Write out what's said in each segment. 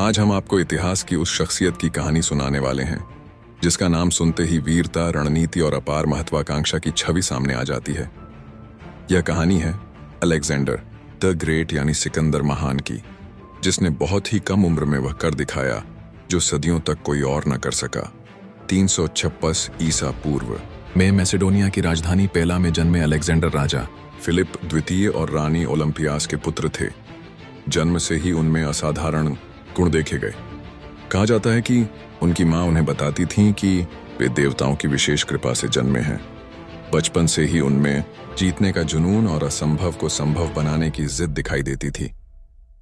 आज हम आपको इतिहास की उस शख्सियत की कहानी सुनाने वाले हैं जिसका नाम सुनते ही वीरता, रणनीति और अपार महत्वाकांक्षा की छवि सामने आ जाती है। यह कहानी है अलेक्जेंडर द ग्रेट यानी सिकंदर महान की, जिसने बहुत ही कम उम्र में वह कर दिखाया जो सदियों तक कोई और न कर सका। 356 ईसा पूर्व में मैसेडोनिया की राजधानी पेला में जन्मे अलेक्जेंडर राजा फिलिप द्वितीय और रानी ओलंपियास के पुत्र थे। जन्म से ही उनमें असाधारण गुण देखे गए। कहा जाता है कि उनकी मां उन्हें बताती थीं कि वे देवताओं की विशेष कृपा से जन्मे हैं। बचपन से ही उनमें जीतने का जुनून और असंभव को संभव बनाने की जिद दिखाई देती थी।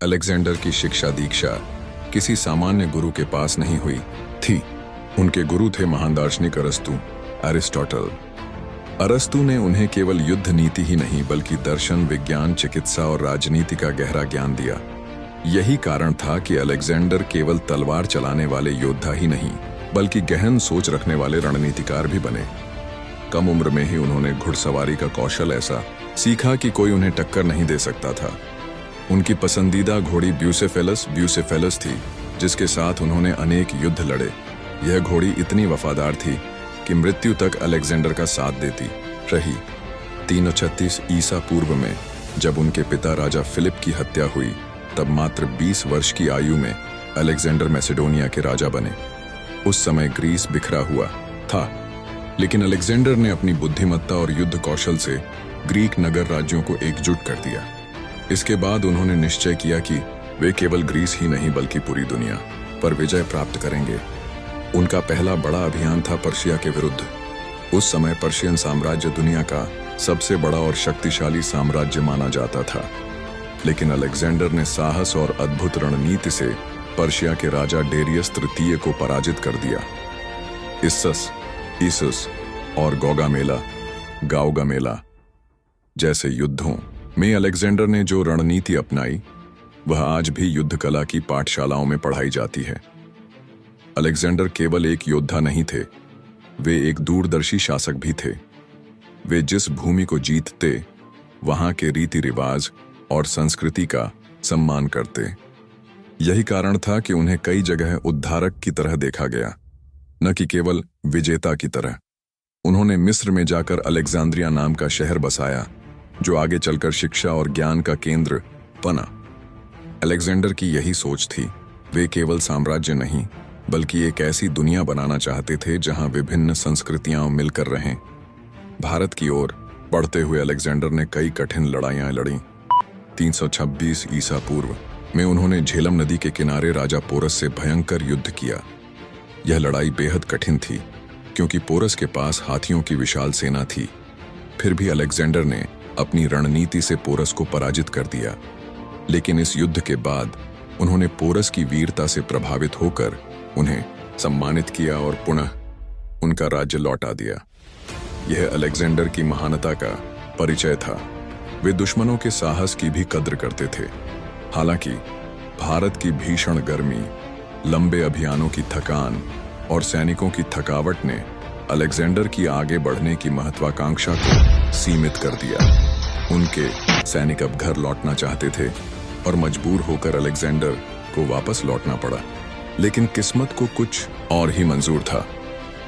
अलेक्जेंडर की शिक्षा दीक्षा किसी सामान्य गुरु के पास नहीं हुई थी। उनके गुरु थे महान दार्शनिक अरिस्टोटल। अरस्तु ने उन्हें केवल युद्ध नीति ही नहीं बल्कि दर्शन, विज्ञान, चिकित्सा और राजनीति का गहरा ज्ञान दिया। यही कारण था कि अलेक्जेंडर केवल तलवार चलाने वाले योद्धा ही नहीं बल्कि गहन सोच रखने वाले रणनीतिकार भी बने। कम उम्र में ही उन्होंने घुड़सवारी का कौशल ऐसा सीखा कि कोई उन्हें टक्कर नहीं दे सकता था। उनकी पसंदीदा घोड़ी ब्यूसेफेलस थी, जिसके साथ उन्होंने अनेक युद्ध लड़े। यह घोड़ी इतनी वफादार थी कि मृत्यु तक अलेक्जेंडर का साथ देती रही। 336 ईसा पूर्व में जब उनके पिता राजा फिलिप की हत्या हुई, तब मात्र 20 वर्ष की आयु में अलेक्जेंडर मैसेडोनिया के राजा बने। उस समय ग्रीस बिखरा हुआ था, लेकिन अलेक्जेंडर ने अपनी बुद्धिमत्ता और युद्ध कौशल से ग्रीक नगर राज्यों को एकजुट कर दिया। इसके बाद उन्होंने निश्चय किया कि वे केवल ग्रीस ही नहीं बल्कि पूरी दुनिया पर विजय प्राप्त करेंगे। उनका पहला बड़ा अभियान था पर्शिया के विरुद्ध। उस समय पर्शियन साम्राज्य दुनिया का सबसे बड़ा और शक्तिशाली साम्राज्य माना जाता था, लेकिन अलेक्जेंडर ने साहस और अद्भुत रणनीति से पर्शिया के राजा डेरियस तृतीय को पराजित कर दिया। इस्सस और गाउगामेला जैसे युद्धों में अलेक्जेंडर ने जो रणनीति अपनाई, वह आज भी युद्ध कला की पाठशालाओं में पढ़ाई जाती है। अलेक्जेंडर केवल एक योद्धा नहीं थे, वे एक दूरदर्शी शासक भी थे। वे जिस भूमि को जीतते वहां के रीति रिवाज और संस्कृति का सम्मान करते। यही कारण था कि उन्हें कई जगह उद्धारक की तरह देखा गया, न कि केवल विजेता की तरह। उन्होंने मिस्र में जाकर अलेक्जेंड्रिया नाम का शहर बसाया, जो आगे चलकर शिक्षा और ज्ञान का केंद्र बना। अलेक्जेंडर की यही सोच थी। वे केवल साम्राज्य नहीं बल्कि एक ऐसी दुनिया बनाना चाहते थे जहां विभिन्न संस्कृतियां मिलकर रहें। भारत की ओर बढ़ते हुए अलेक्जेंडर ने कई कठिन लड़ाइयां लड़ी। 326 ईसा पूर्व में उन्होंने झेलम नदी के किनारे राजा पोरस से भयंकर युद्ध किया। यह लड़ाई बेहद कठिन थी क्योंकि पोरस के पास हाथियों की विशाल सेना थी। फिर भी अलेक्जेंडर ने अपनी रणनीति से पोरस को पराजित कर दिया। लेकिन इस युद्ध के बाद उन्होंने पोरस की वीरता से प्रभावित होकर उन्हें सम्मानित किया और पुनः उनका राज्य लौटा दिया। यह अलेक्जेंडर की महानता का परिचय था। वे दुश्मनों के साहस की भी कद्र करते थे। हालांकि भारत की भीषण गर्मी, लंबे अभियानों की थकान और सैनिकों की थकावट ने अलेक्जेंडर की आगे बढ़ने की महत्वाकांक्षा को सीमित कर दिया। उनके सैनिक अब घर लौटना चाहते थे और मजबूर होकर अलेक्जेंडर को वापस लौटना पड़ा। लेकिन किस्मत को कुछ और ही मंजूर था।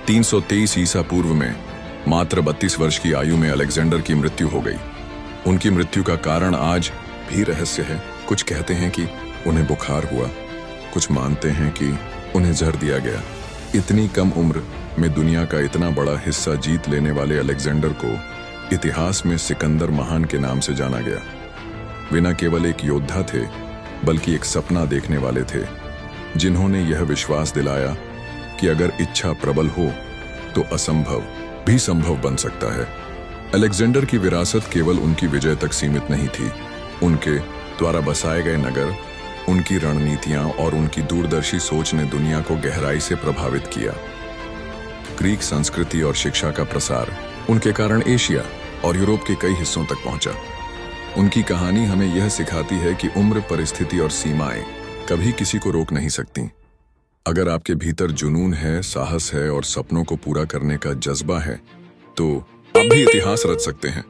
323 ईसा पूर्व में मात्र 32 वर्ष की आयु में अलेक्जेंडर की मृत्यु हो गई। उनकी मृत्यु का कारण आज भी रहस्य है। कुछ कहते हैं कि उन्हें बुखार हुआ, कुछ मानते हैं कि उन्हें जहर दिया गया। इतनी कम उम्र में दुनिया का इतना बड़ा हिस्सा जीत लेने वाले अलेक्जेंडर को इतिहास में सिकंदर महान के नाम से जाना गया। वे न केवल एक योद्धा थे बल्कि एक सपना देखने वाले थे, जिन्होंने यह विश्वास दिलाया कि अगर इच्छा प्रबल हो तो असंभव भी संभव बन सकता है। अलेक्जेंडर की विरासत केवल उनकी विजय तक सीमित नहीं थी। उनके द्वारा बसाए गए नगर, उनकी रणनीतियां और उनकी दूरदर्शी सोच ने दुनिया को गहराई से प्रभावित किया। ग्रीक संस्कृति और शिक्षा का प्रसार उनके कारण एशिया और यूरोप के कई हिस्सों तक पहुंचा। उनकी कहानी हमें यह सिखाती है कि उम्र, परिस्थिति और सीमाएं कभी किसी को रोक नहीं सकती। अगर आपके भीतर जुनून है, साहस है और सपनों को पूरा करने का जज्बा है, तो आप भी इतिहास रच सकते हैं।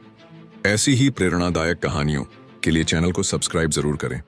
ऐसी ही प्रेरणादायक कहानियों के लिए चैनल को सब्सक्राइब जरूर करें।